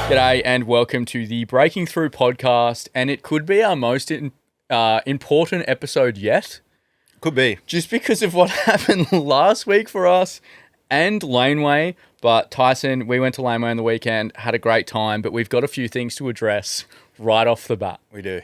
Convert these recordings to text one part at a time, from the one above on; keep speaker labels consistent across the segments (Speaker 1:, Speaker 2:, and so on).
Speaker 1: G'day and welcome to the Breaking Through podcast, and it could be our most important episode yet.
Speaker 2: Could be.
Speaker 1: Just because of what happened last week for us and Laneway. But Tyson, we went to Laneway on the weekend, had a great time, but we've got a few things to address right off the bat.
Speaker 2: We do.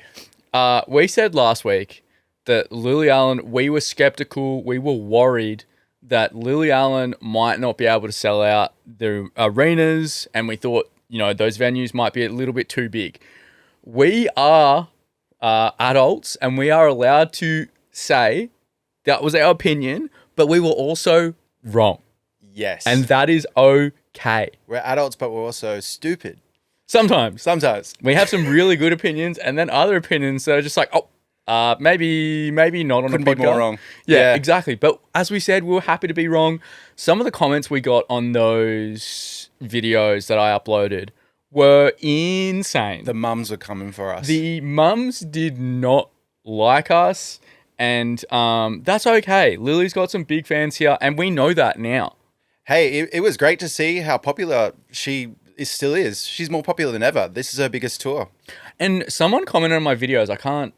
Speaker 1: We said last week that Lily Allen, we were skeptical, we were worried that Lily Allen might not be able to sell out the arenas, and we thought, you know, those venues might be a little bit too big. We are adults, and we are allowed to say that was our opinion, but we were also wrong.
Speaker 2: Yes.
Speaker 1: And that is okay.
Speaker 2: We're adults, but we're also stupid.
Speaker 1: Sometimes. We have some really good opinions, and then other opinions that are just like, maybe not on
Speaker 2: Couldn't
Speaker 1: the podcast.
Speaker 2: be more wrong.
Speaker 1: Yeah, exactly. But as we said, we were happy to be wrong. Some of the comments we got on those videos that I uploaded were insane.
Speaker 2: The mums are coming for us.
Speaker 1: The mums did not like us, and that's okay. Lily's got some big fans here, and we know that now.
Speaker 2: Hey, it was great to see how popular she still is. She's more popular than ever. This is her biggest tour.
Speaker 1: And someone commented on my videos, I can't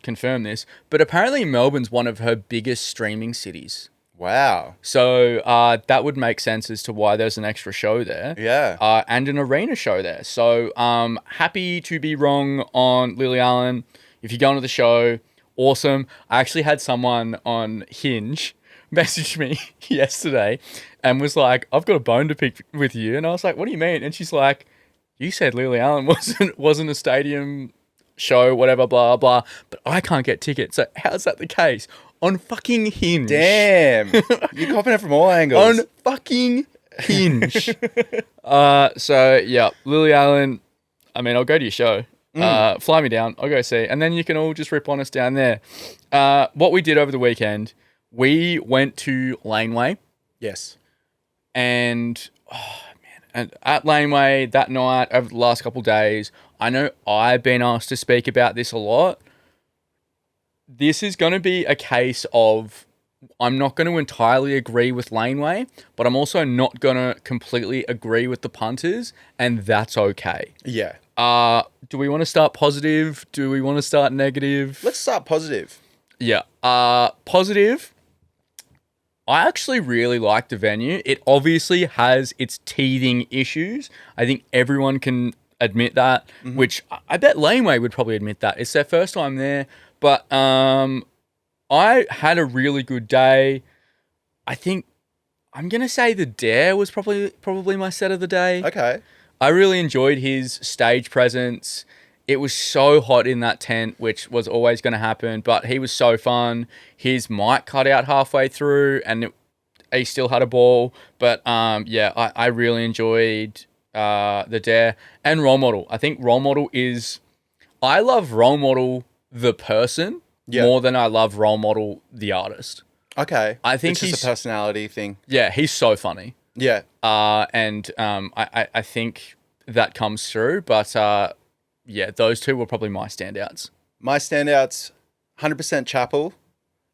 Speaker 1: confirm this, but apparently Melbourne's one of her biggest streaming cities.
Speaker 2: Wow.
Speaker 1: So that would make sense as to why there's an extra show there.
Speaker 2: Yeah.
Speaker 1: And an arena show there. So happy to be wrong on Lily Allen. If you're going to the show, awesome. I actually had someone on Hinge message me yesterday and was like, I've got a bone to pick with you. And I was like, what do you mean? And she's like, you said Lily Allen wasn't a stadium show, whatever, blah, blah, but I can't get tickets. So how's that the case? On fucking Hinge.
Speaker 2: Damn. You're copping it from all angles.
Speaker 1: On fucking Hinge. So, yeah, Lily Allen, I mean, I'll go to your show. Fly me down. I'll go see. And then you can all just rip on us down there. What we did over the weekend, we went to Laneway.
Speaker 2: Yes.
Speaker 1: And, and at Laneway that night, over the last couple of days, I know I've been asked to speak about this a lot. This is going to be a case of I'm not going to entirely agree with Laneway, but I'm also not going to completely agree with the punters, and that's okay.
Speaker 2: Yeah.
Speaker 1: Do we want to start positive? Do we want to start negative?
Speaker 2: Let's start positive.
Speaker 1: Yeah. Positive. I actually really like the venue. It obviously has its teething issues. I think everyone can admit that, which I bet Laneway would probably admit that. It's their first time there. But I had a really good day. I think I'm going to say the Dare was probably my set of the day.
Speaker 2: Okay.
Speaker 1: I really enjoyed his stage presence. It was so hot in that tent, which was always going to happen, but he was so fun. His mic cut out halfway through and he still had a ball. But yeah, I really enjoyed the Dare and Role Model. I think Role Model I love Role Model the person more than I love Role Model the artist.
Speaker 2: Okay.
Speaker 1: I think
Speaker 2: it's just a personality thing.
Speaker 1: Yeah, he's so funny.
Speaker 2: Yeah.
Speaker 1: And I think that comes through, but yeah, those two were probably my standouts.
Speaker 2: My standouts, 100% Chapel.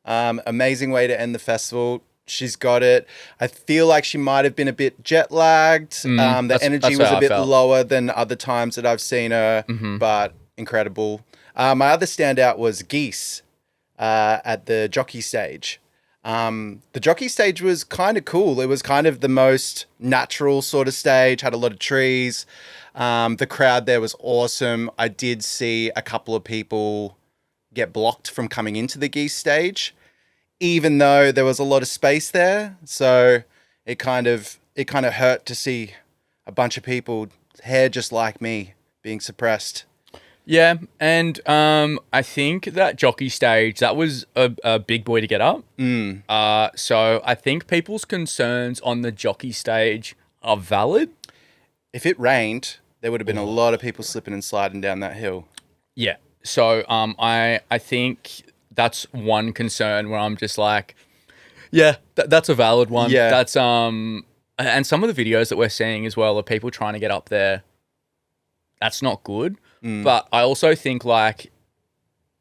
Speaker 2: Amazing way to end the festival. She's got it. I feel like she might have been a bit jet lagged. The energy was a bit lower than other times that I've seen her, but incredible. My other standout was Geese at the jockey stage. The jockey stage was kind of cool. It was kind of the most natural sort of stage, had a lot of trees. The crowd there was awesome. I did see a couple of people get blocked from coming into the Geese stage, even though there was a lot of space there. So it kind of hurt to see a bunch of people, hair just like me, being suppressed.
Speaker 1: Yeah, and I think that jockey stage, that was a big boy to get up. So I think people's concerns on the jockey stage are valid.
Speaker 2: If it rained, there would have been a lot of people slipping and sliding down that hill.
Speaker 1: Yeah. So I think that's one concern where I'm just like, yeah, that's a valid one.
Speaker 2: Yeah.
Speaker 1: That's and some of the videos that we're seeing as well of people trying to get up there, that's not good. But I also think like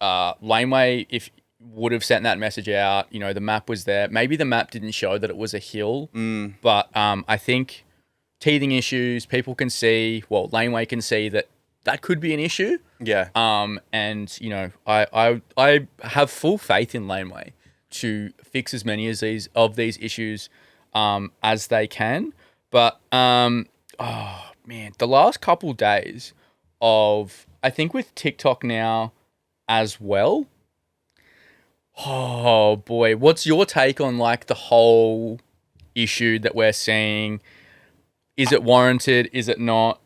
Speaker 1: Laneway, if would have sent that message out, you know, the map was there. Maybe the map didn't show that it was a hill, but I think teething issues. People can see, well, Laneway can see that could be an issue.
Speaker 2: Yeah.
Speaker 1: And you know, I have full faith in Laneway to fix as many as these issues as they can. But oh man, the last couple days of, I think with TikTok now as well. Oh boy, what's your take on like the whole issue that we're seeing? Is it warranted? Is it not?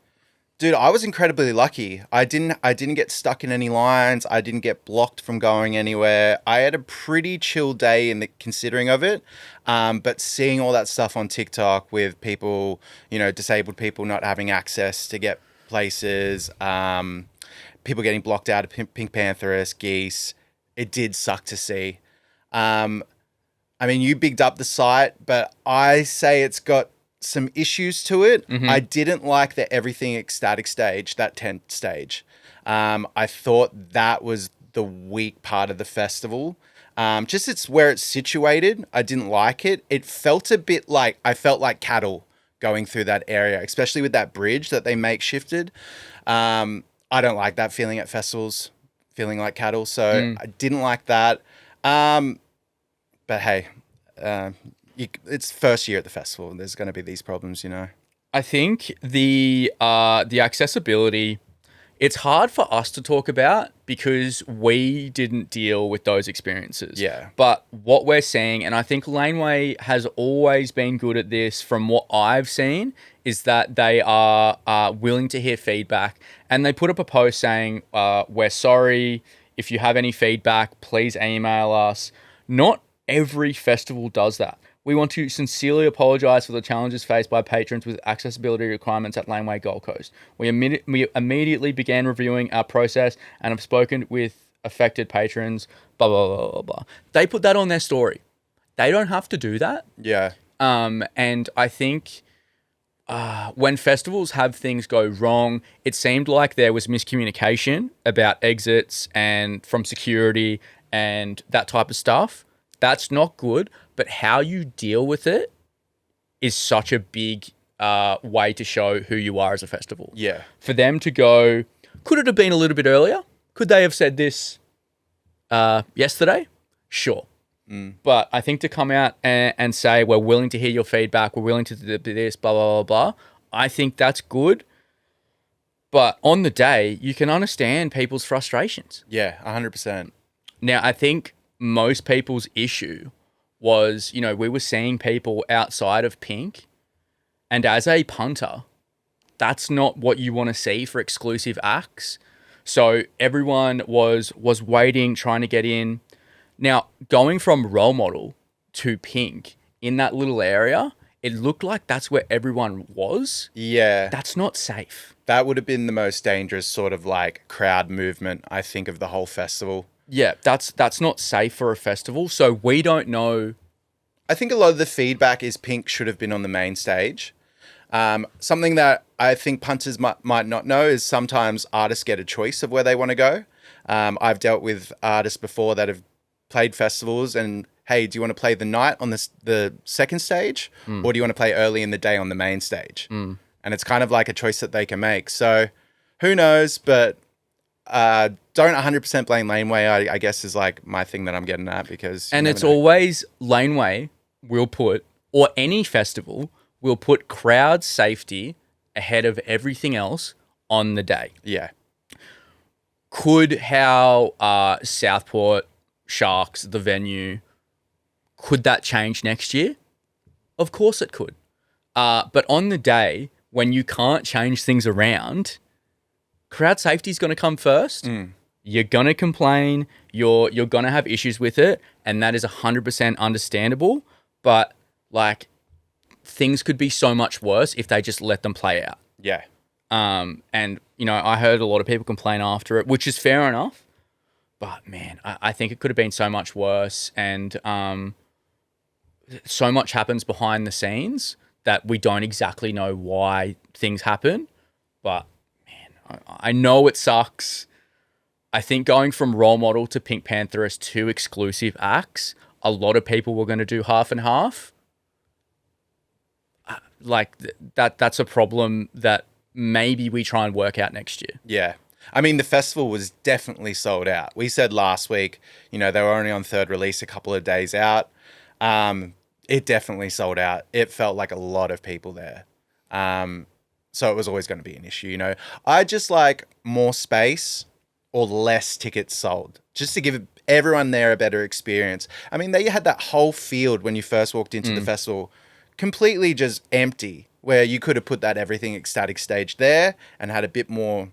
Speaker 2: Dude, I was incredibly lucky. I didn't get stuck in any lines. I didn't get blocked from going anywhere. I had a pretty chill day in the considering of it. But seeing all that stuff on TikTok with people, you know, disabled people not having access to get places, people getting blocked out of Pink Pantherist, Geese, it did suck to see. I mean, you bigged up the site, but I say it's got some issues to it.
Speaker 1: Mm-hmm.
Speaker 2: I didn't like the everything ecstatic stage, that tent stage. I thought that was the weak part of the festival. Just it's where it's situated. I didn't like it. It felt a bit like, I felt like cattle going through that area, especially with that bridge that they makeshifted. I don't like that feeling at festivals, feeling like cattle. So I didn't like that. But hey, it's first year at the festival. There's going to be these problems, you know.
Speaker 1: I think the accessibility, it's hard for us to talk about because we didn't deal with those experiences.
Speaker 2: Yeah.
Speaker 1: But what we're seeing, and I think Laneway has always been good at this from what I've seen, is that they are willing to hear feedback. And they put up a post saying, we're sorry. If you have any feedback, please email us. Not every festival does that. We want to sincerely apologise for the challenges faced by patrons with accessibility requirements at Laneway Gold Coast. We immediately began reviewing our process and have spoken with affected patrons, blah, blah, blah, blah, blah. They put that on their story. They don't have to do that.
Speaker 2: Yeah.
Speaker 1: And I think when festivals have things go wrong, it seemed like there was miscommunication about exits and from security and that type of stuff. That's not good, but how you deal with it is such a big way to show who you are as a festival.
Speaker 2: Yeah.
Speaker 1: For them to go, could it have been a little bit earlier? Could they have said this yesterday? Sure. But I think to come out and say, we're willing to hear your feedback, we're willing to do this, blah, blah, blah, blah, I think that's good. But on the day, you can understand people's frustrations.
Speaker 2: Yeah, 100%.
Speaker 1: Now, I think most people's issue was, you know, we were seeing people outside of Pink, and as a punter, that's not what you want to see for exclusive acts. So everyone was waiting, trying to get in. Now, going from Role Model to Pink in that little area, it looked like that's where everyone was.
Speaker 2: Yeah.
Speaker 1: That's not safe.
Speaker 2: That would have been the most dangerous sort of like crowd movement, I think, of the whole festival.
Speaker 1: Yeah, that's not safe for a festival. So we don't know.
Speaker 2: I think a lot of the feedback is Pink should have been on the main stage. Something that I think punters might not know is sometimes artists get a choice of where they want to go. I've dealt with artists before that have played festivals and, hey, do you want to play the night on the second stage or do you want to play early in the day on the main stage? And it's kind of like a choice that they can make. So who knows, but don't 100% blame Laneway, I guess is like my thing that I'm getting at because...
Speaker 1: And it's always Laneway will put, or any festival will put crowd safety ahead of everything else on the day.
Speaker 2: Yeah.
Speaker 1: Could how Southport, Sharks, the venue, could that change next year? Of course it could. But on the day, when you can't change things around, crowd safety is going to come first. You're going to complain. You're going to have issues with it. And that is 100% understandable. But like things could be so much worse if they just let them play out.
Speaker 2: Yeah.
Speaker 1: And, you know, I heard a lot of people complain after it, which is fair enough. But, man, I think it could have been so much worse. And so much happens behind the scenes that we don't exactly know why things happen. But, man, I know it sucks. I think going from Role Model to Pink Pantherist to exclusive acts, a lot of people were going to do half and half. that's a problem that maybe we try and work out next year.
Speaker 2: Yeah. I mean, the festival was definitely sold out. We said last week, they were only on third release a couple of days out. It definitely sold out. It felt like a lot of people there. So it was always going to be an issue, I just like more space or less tickets sold, just to give everyone there a better experience. I mean, they had that whole field when you first walked into the festival completely just empty, where you could have put that everything ecstatic stage there and had a bit more,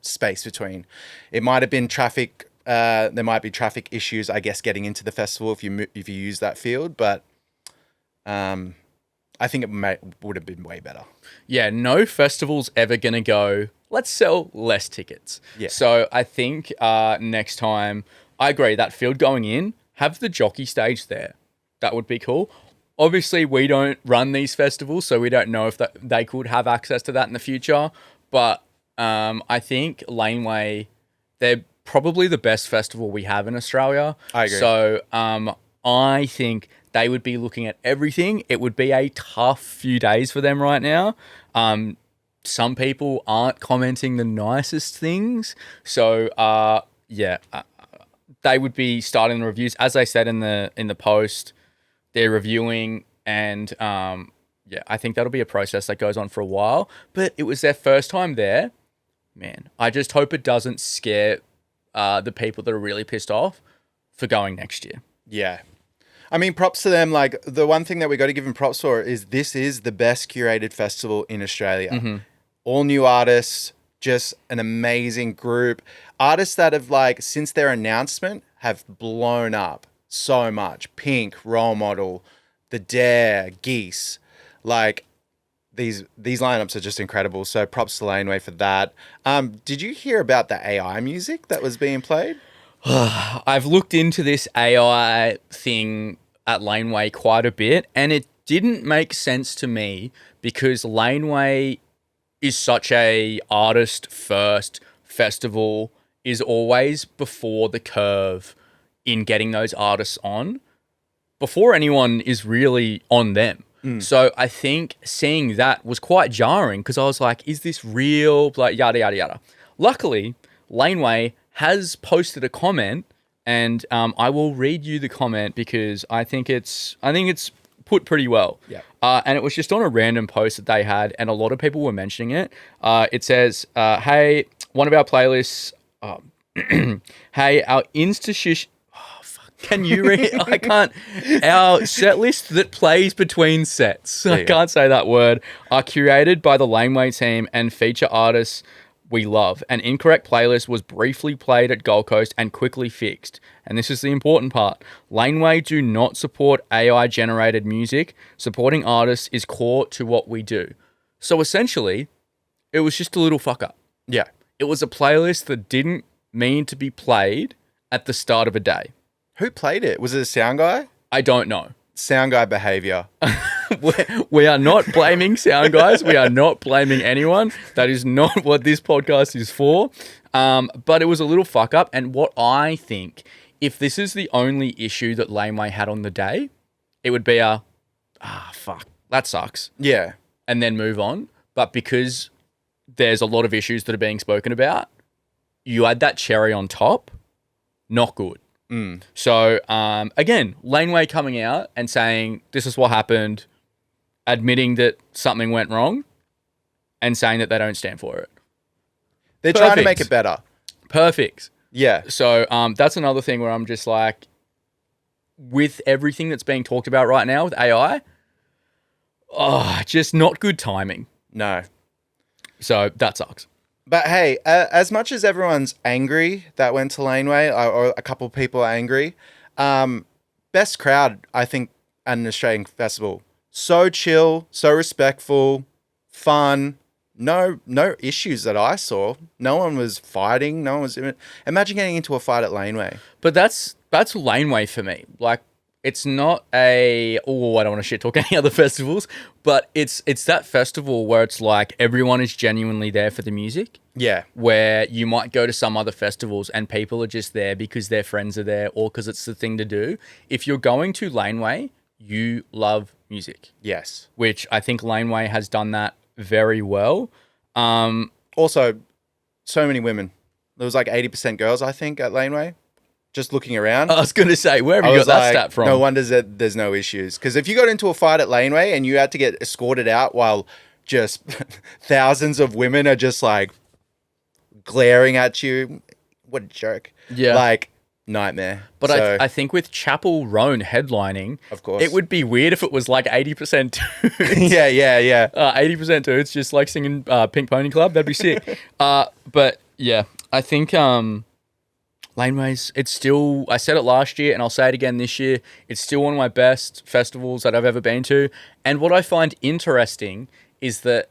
Speaker 2: space between. It might have been traffic. There might be traffic issues, I guess, getting into the festival if you use that field, but I think it would have been way better.
Speaker 1: Yeah, no festival's ever going to go, let's sell less tickets.
Speaker 2: Yeah.
Speaker 1: So I think next time, I agree, that field going in, have the jockey stage there. That would be cool. Obviously, we don't run these festivals, so we don't know if they could have access to that in the future. But I think Laneway, they're probably the best festival we have in Australia.
Speaker 2: I agree.
Speaker 1: So I think they would be looking at everything. It would be a tough few days for them right now. Some people aren't commenting the nicest things. So, they would be starting the reviews. As I said in the post, they're reviewing, and I think that'll be a process that goes on for a while. But it was their first time there. Man, I just hope it doesn't scare the people that are really pissed off for going next year.
Speaker 2: Yeah. I mean, props to them. Like, the one thing that we got to give them props for is this is the best curated festival in Australia. Mm-hmm. All new artists, just an amazing group. Artists that have, since their announcement, have blown up so much. Pink, Role Model, The Dare, Geese. These lineups are just incredible. So props to Laneway for that. Did you hear about the AI music that was being played?
Speaker 1: I've looked into this AI thing at Laneway quite a bit, and it didn't make sense to me because Laneway is such a artist first festival, is always before the curve in getting those artists on, before anyone is really on them. So I think seeing that was quite jarring because I was like, is this real? Yada, yada, yada. Luckily, Laneway has posted a comment, and I will read you the comment because I think it's put pretty well.
Speaker 2: Yeah.
Speaker 1: And it was just on a random post that they had, and a lot of people were mentioning it. It says, "Hey, one of our playlists. Hey, our institution." Can you read? I can't. Our set list that plays between sets, I can't say that word, are curated by the Laneway team and feature artists we love. An incorrect playlist was briefly played at Gold Coast and quickly fixed. And this is the important part. Laneway do not support AI-generated music. Supporting artists is core to what we do. So essentially, it was just a little fuck up.
Speaker 2: Yeah.
Speaker 1: It was a playlist that didn't mean to be played at the start of a day.
Speaker 2: Who played it? Was it a sound guy?
Speaker 1: I don't know.
Speaker 2: Sound guy behavior.
Speaker 1: We are not blaming sound guys. We are not blaming anyone. That is not what this podcast is for. But it was a little fuck up. And what I think, if this is the only issue that Laneway had on the day, it would be fuck, that sucks.
Speaker 2: Yeah.
Speaker 1: And then move on. But because there's a lot of issues that are being spoken about, you add that cherry on top, not good. So, again, Laneway coming out and saying, this is what happened, admitting that something went wrong, and saying that they don't stand for it.
Speaker 2: They're trying to make it better.
Speaker 1: Perfect.
Speaker 2: Yeah.
Speaker 1: So, that's another thing where I'm just like, with everything that's being talked about right now with AI, just not good timing.
Speaker 2: No.
Speaker 1: So, that sucks.
Speaker 2: But hey, as much as everyone's angry that went to Laneway, or a couple of people are angry, best crowd, I think, at an Australian festival. So chill, so respectful, fun, no issues that I saw. No one was fighting. No one was... Imagine getting into a fight at Laneway.
Speaker 1: But that's Laneway for me. It's not I don't want to shit talk any other festivals, but it's that festival where it's like everyone is genuinely there for the music.
Speaker 2: Yeah.
Speaker 1: Where you might go to some other festivals and people are just there because their friends are there or because it's the thing to do. If you're going to Laneway, you love music.
Speaker 2: Yes.
Speaker 1: Which I think Laneway has done that very well.
Speaker 2: Also, so many women. There was like 80% girls, I think, at Laneway. Just looking around.
Speaker 1: I was going to say, where have you got that stat from?
Speaker 2: No wonder that there's no issues. Because if you got into a fight at Laneway and you had to get escorted out while just thousands of women are just like glaring at you, what a joke.
Speaker 1: Yeah.
Speaker 2: Like, nightmare.
Speaker 1: But I think with Chapel Roan headlining,
Speaker 2: of course,
Speaker 1: it would be weird if it was like 80% dudes.
Speaker 2: yeah.
Speaker 1: 80% dudes just like singing Pink Pony Club. That'd be sick. But yeah, I think Laneway's, it's still, I said it last year and I'll say it again this year, it's still one of my best festivals that I've ever been to. And what I find interesting is that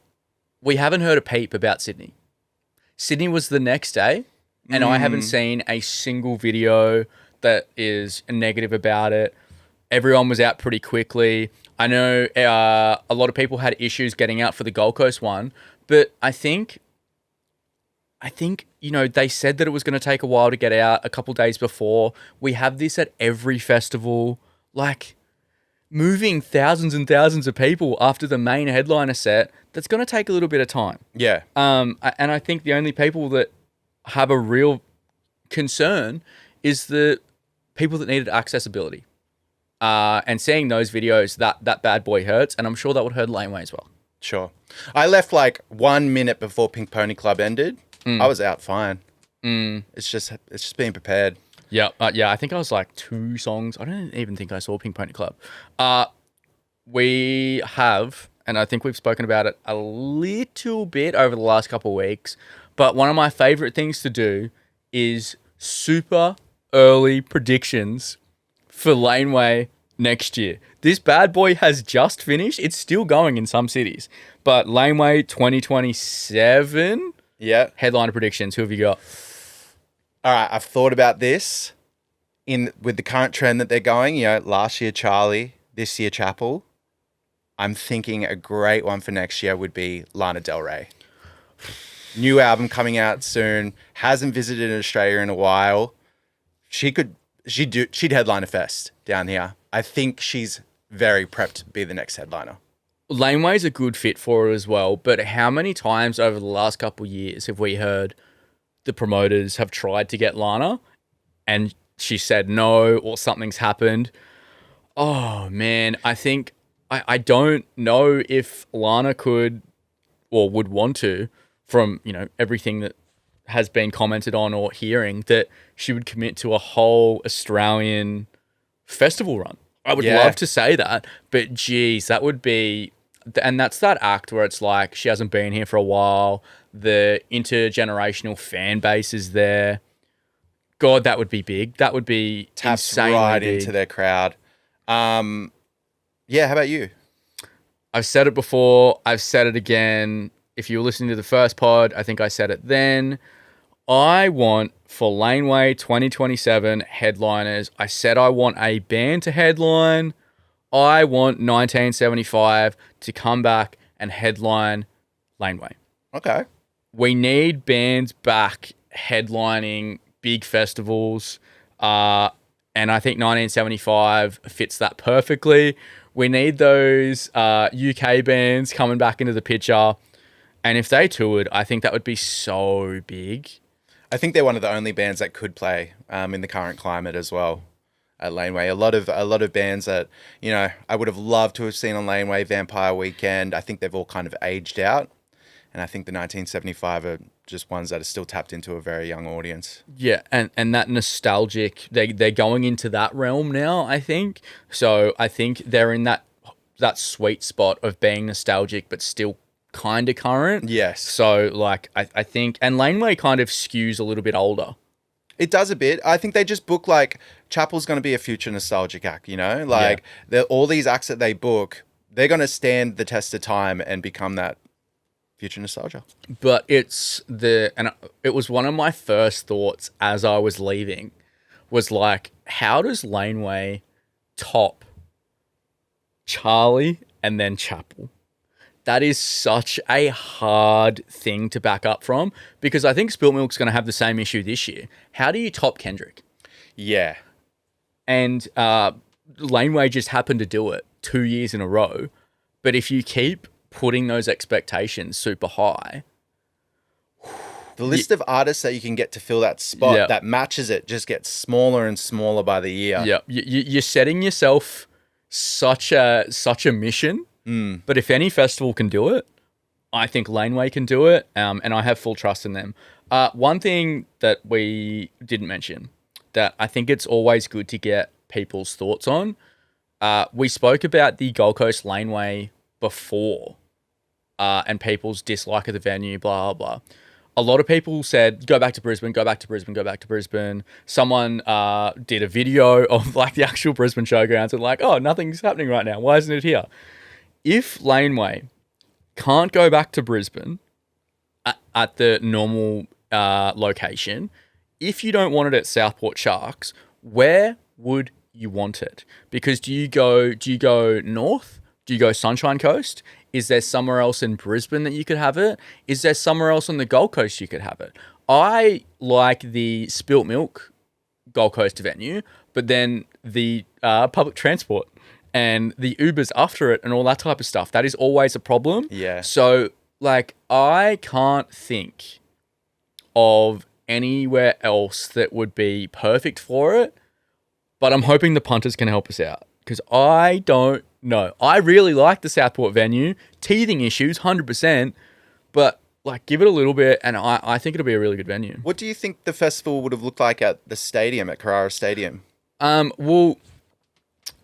Speaker 1: we haven't heard a peep about Sydney. Sydney was the next day, and I haven't seen a single video that is negative about it. Everyone was out pretty quickly. I know a lot of people had issues getting out for the Gold Coast one, but I think, you know, they said that it was going to take a while to get out a couple days before. We have this at every festival, like moving thousands and thousands of people after the main headliner set. That's going to take a little bit of time.
Speaker 2: Yeah.
Speaker 1: And I think the only people that have a real concern is the people that needed accessibility. And seeing those videos, that bad boy hurts, and I'm sure that would hurt Laneway as well.
Speaker 2: Sure. I left like 1 minute before Pink Pony Club ended. I was out fine. It's just being prepared.
Speaker 1: Yeah, I think I was like 2 songs. I don't even think I saw Pink Pony Club. We have, and I think we've spoken about it a little bit over the last couple of weeks, but one of my favorite things to do is super early predictions for Laneway next year. This bad boy has just finished. It's still going in some cities, but Laneway 2027.
Speaker 2: Yeah.
Speaker 1: Headliner predictions. Who have you got?
Speaker 2: All right, I've thought about this with the current trend that they're going. You know, last year Charlie, this year Chapel. I'm thinking a great one for next year would be Lana Del Rey. New album coming out soon. Hasn't visited Australia in a while. She'd headline a fest down here. I think she's very prepped to be the next headliner.
Speaker 1: Laneway's a good fit for her as well, but how many times over the last couple of years have we heard the promoters have tried to get Lana and she said no or something's happened? Oh, man, I think I don't know if Lana could or would want to, from, you know, everything that has been commented on or hearing, that she would commit to a whole Australian festival run. I would love to say that, but geez, that would be, and that's that act where it's like she hasn't been here for a while. The intergenerational fan base is there. God, that would be big. That would be
Speaker 2: taps
Speaker 1: insanely
Speaker 2: right
Speaker 1: big.
Speaker 2: Into their crowd. Yeah, how about you?
Speaker 1: I've said it before. I've said it again. If you were listening to the first pod, I think I said it then. I want for Laneway 2027 headliners. I said I want a band to headline. I want 1975 to come back and headline Laneway.
Speaker 2: Okay.
Speaker 1: We need bands back headlining big festivals. And I think 1975 fits that perfectly. We need those UK bands coming back into the picture. And if they toured, I think that would be so big.
Speaker 2: I think they're one of the only bands that could play in the current climate as well at Laneway. A lot of bands that, you know, I would have loved to have seen on Laneway, Vampire Weekend. I think they've all kind of aged out. And I think the 1975 are just ones that are still tapped into a very young audience.
Speaker 1: Yeah, and that nostalgic, they're going into that realm now, I think. So I think they're in that sweet spot of being nostalgic but still kind of current.
Speaker 2: Yes.
Speaker 1: So like I think, and Laneway kind of skews a little bit older.
Speaker 2: It does a bit. I think they just book like Chapel's going to be a future nostalgic act, you know? Like all these acts that they book, they're going to stand the test of time and become that future nostalgia.
Speaker 1: But it was one of my first thoughts as I was leaving was like, how does Laneway top Charlie and then Chapel? That is such a hard thing to back up from, because I think Spilt Milk's going to have the same issue this year. How do you top Kendrick?
Speaker 2: Yeah.
Speaker 1: And Laneway just happened to do it 2 years in a row. But if you keep putting those expectations super high,
Speaker 2: the list of artists that you can get to fill that spot that matches it just gets smaller and smaller by the year.
Speaker 1: Yeah, you're setting yourself such a mission. But if any festival can do it, I think Laneway can do it, and I have full trust in them. One thing that we didn't mention that I think it's always good to get people's thoughts on. We spoke about the Gold Coast Laneway before, and people's dislike of the venue, blah, blah, blah. A lot of people said, go back to Brisbane, go back to Brisbane, go back to Brisbane. Someone did a video of like the actual Brisbane showgrounds and like, oh, nothing's happening right now. Why isn't it here? If Laneway can't go back to Brisbane at the normal location, if you don't want it at Southport Sharks, where would you want it? Because do you go north? Do you go Sunshine Coast? Is there somewhere else in Brisbane that you could have it? Is there somewhere else on the Gold Coast you could have it? I like the Spilt Milk Gold Coast venue, but then the public transport and the Ubers after it and all that type of stuff, that is always a problem.
Speaker 2: Yeah.
Speaker 1: So, like, I can't think of anywhere else that would be perfect for it, but I'm hoping the punters can help us out because I don't know. I really like the Southport venue. Teething issues, 100%, but, like, give it a little bit, and I think it'll be a really good venue.
Speaker 2: What do you think the festival would have looked like at the stadium, at Carrara Stadium?
Speaker 1: Well,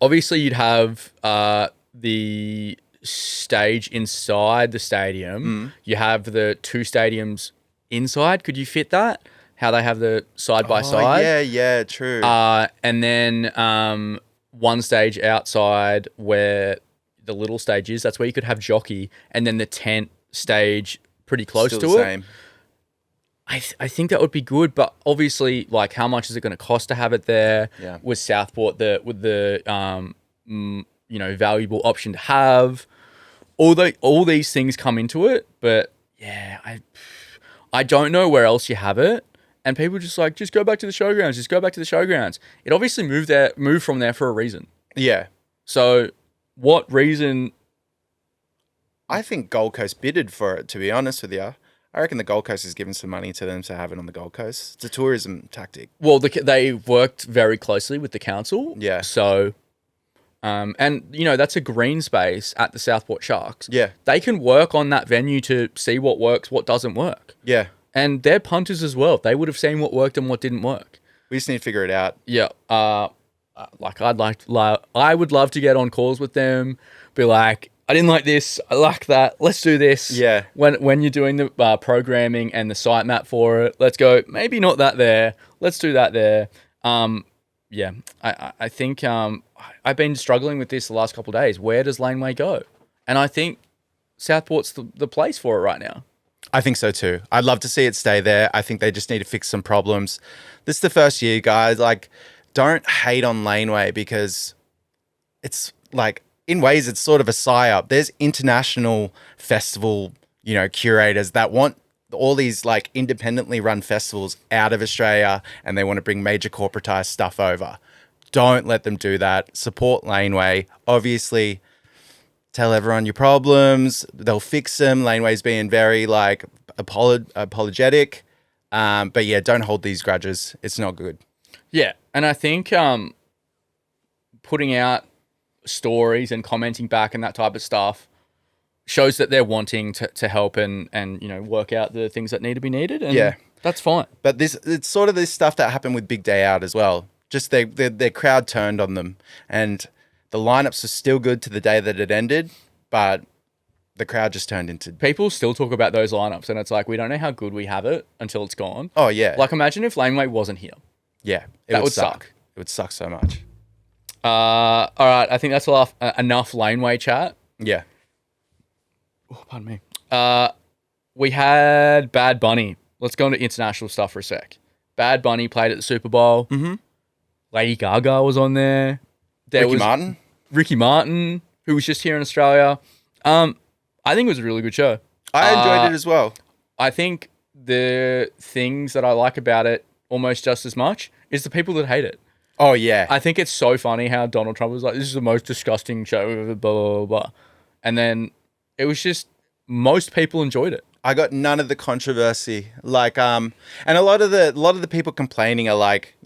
Speaker 1: obviously you'd have the stage inside the stadium. You have the two stadiums inside. Could you fit that? How they have the side by side?
Speaker 2: Yeah, true.
Speaker 1: And then one stage outside where the little stage is. That's where you could have jockey, and then the tent stage pretty close
Speaker 2: Still
Speaker 1: to
Speaker 2: the
Speaker 1: it.
Speaker 2: same.
Speaker 1: I think that would be good, but obviously, like, how much is it going to cost to have it there?
Speaker 2: Yeah.
Speaker 1: With Southport, with the valuable option to have, all these things come into it. But yeah, I don't know where else you have it, and people just go back to the showgrounds, just go back to the showgrounds. It obviously moved from there for a reason.
Speaker 2: Yeah.
Speaker 1: So, what reason?
Speaker 2: I think Gold Coast bidded for it, to be honest with you. I reckon the Gold Coast has given some money to them to have it on the Gold Coast. It's a tourism tactic.
Speaker 1: Well, they worked very closely with the council.
Speaker 2: Yeah.
Speaker 1: So, and that's a green space at the Southport Sharks.
Speaker 2: Yeah.
Speaker 1: They can work on that venue to see what works, what doesn't work.
Speaker 2: Yeah.
Speaker 1: And they're punters as well. They would have seen what worked and what didn't work.
Speaker 2: We just need to figure it out.
Speaker 1: Yeah. I would love to get on calls with them, be like, I didn't like this. I like that. Let's do this.
Speaker 2: Yeah.
Speaker 1: When you're doing the programming and the site map for it, let's go. Maybe not that there. Let's do that there. Yeah. I think I've been struggling with this the last couple of days. Where does Laneway go? And I think Southport's the place for it right now.
Speaker 2: I think so too. I'd love to see it stay there. I think they just need to fix some problems. This is the first year, guys. Like, don't hate on Laneway because it's like, in ways, it's sort of a psyop. There's international festival, curators that want all these like independently run festivals out of Australia, and they want to bring major corporatized stuff over. Don't let them do that. Support Laneway. Obviously, tell everyone your problems. They'll fix them. Laneway's being very like apologetic. But yeah, don't hold these grudges. It's not good.
Speaker 1: Yeah, and I think putting out stories and commenting back and that type of stuff shows that they're wanting to help and work out the things that need to be needed. And
Speaker 2: yeah,
Speaker 1: that's fine.
Speaker 2: But it's sort of this stuff that happened with Big Day Out as well. Just their crowd turned on them, and the lineups were still good to the day that it ended, but the crowd just turned into...
Speaker 1: People still talk about those lineups, and it's like, we don't know how good we have it until it's gone.
Speaker 2: Oh, yeah.
Speaker 1: Like, imagine if Laneway wasn't here.
Speaker 2: Yeah.
Speaker 1: That would suck.
Speaker 2: It would suck so much.
Speaker 1: All right. I think that's enough Laneway chat.
Speaker 2: Yeah.
Speaker 1: Oh, pardon me. We had Bad Bunny. Let's go into international stuff for a sec. Bad Bunny played at the Super Bowl.
Speaker 2: Mm-hmm.
Speaker 1: Lady Gaga was on there. Ricky Martin, who was just here in Australia. I think it was a really good show.
Speaker 2: I enjoyed it as well.
Speaker 1: I think the things that I like about it almost just as much is the people that hate it.
Speaker 2: Oh, yeah.
Speaker 1: I think it's so funny how Donald Trump was like, this is the most disgusting show ever, blah, blah, blah, blah. And then it was just, most people enjoyed it.
Speaker 2: I got none of the controversy. And a lot of the people complaining are like,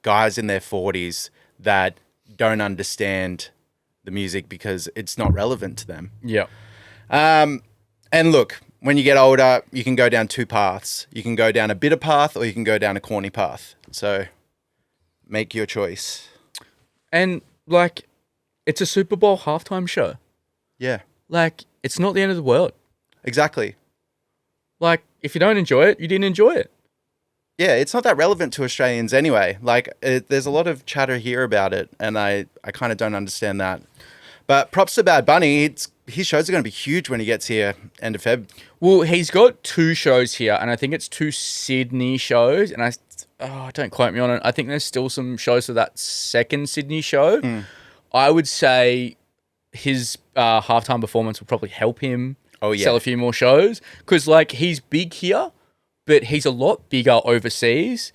Speaker 2: guys in their 40s that don't understand the music because it's not relevant to them.
Speaker 1: Yeah.
Speaker 2: And look, when you get older, you can go down two paths. You can go down a bitter path or you can go down a corny path. So make your choice.
Speaker 1: And it's a Super Bowl halftime show.
Speaker 2: Yeah.
Speaker 1: It's not the end of the world.
Speaker 2: Exactly.
Speaker 1: If you don't enjoy it, you didn't enjoy it.
Speaker 2: Yeah, it's not that relevant to Australians anyway. There's a lot of chatter here about it, and I kind of don't understand that. But props to Bad Bunny. His shows are going to be huge when he gets here end of Feb.
Speaker 1: Well, he's got 2 shows here, and I think it's 2 Sydney shows, and don't quote me on it. I think there's still some shows for that second Sydney show. I would say his halftime performance will probably help him sell a few more shows, because he's big here, but he's a lot bigger overseas.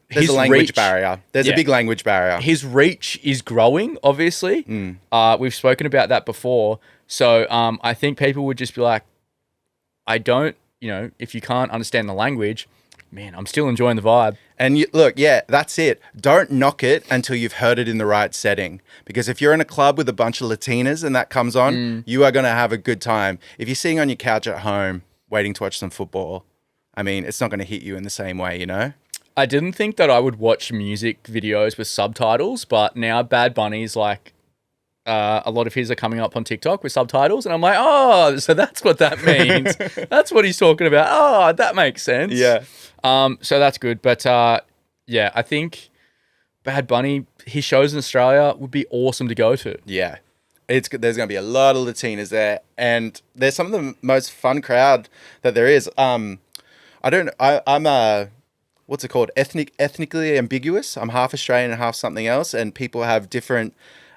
Speaker 2: There's a language barrier. There's a big language barrier.
Speaker 1: His reach is growing, obviously. We've spoken about that before. So I think people would just be like, if you can't understand the language, man, I'm still enjoying the vibe.
Speaker 2: And that's it. Don't knock it until you've heard it in the right setting. Because if you're in a club with a bunch of Latinas and that comes on, you are going to have a good time. If you're sitting on your couch at home waiting to watch some football, it's not going to hit you in the same way, I
Speaker 1: didn't think that I would watch music videos with subtitles, but now Bad Bunny's a lot of his are coming up on TikTok with subtitles, and I'm like, oh, so that's what that means. That's what he's talking about. Oh, that makes sense.
Speaker 2: Yeah.
Speaker 1: So that's good. But I think Bad Bunny, his shows in Australia would be awesome to go to.
Speaker 2: Yeah. There's going to be a lot of Latinas there, and there's some of the most fun crowd that there is. I'm what's it called? Ethnically ambiguous. I'm half Australian and half something else, and people have different.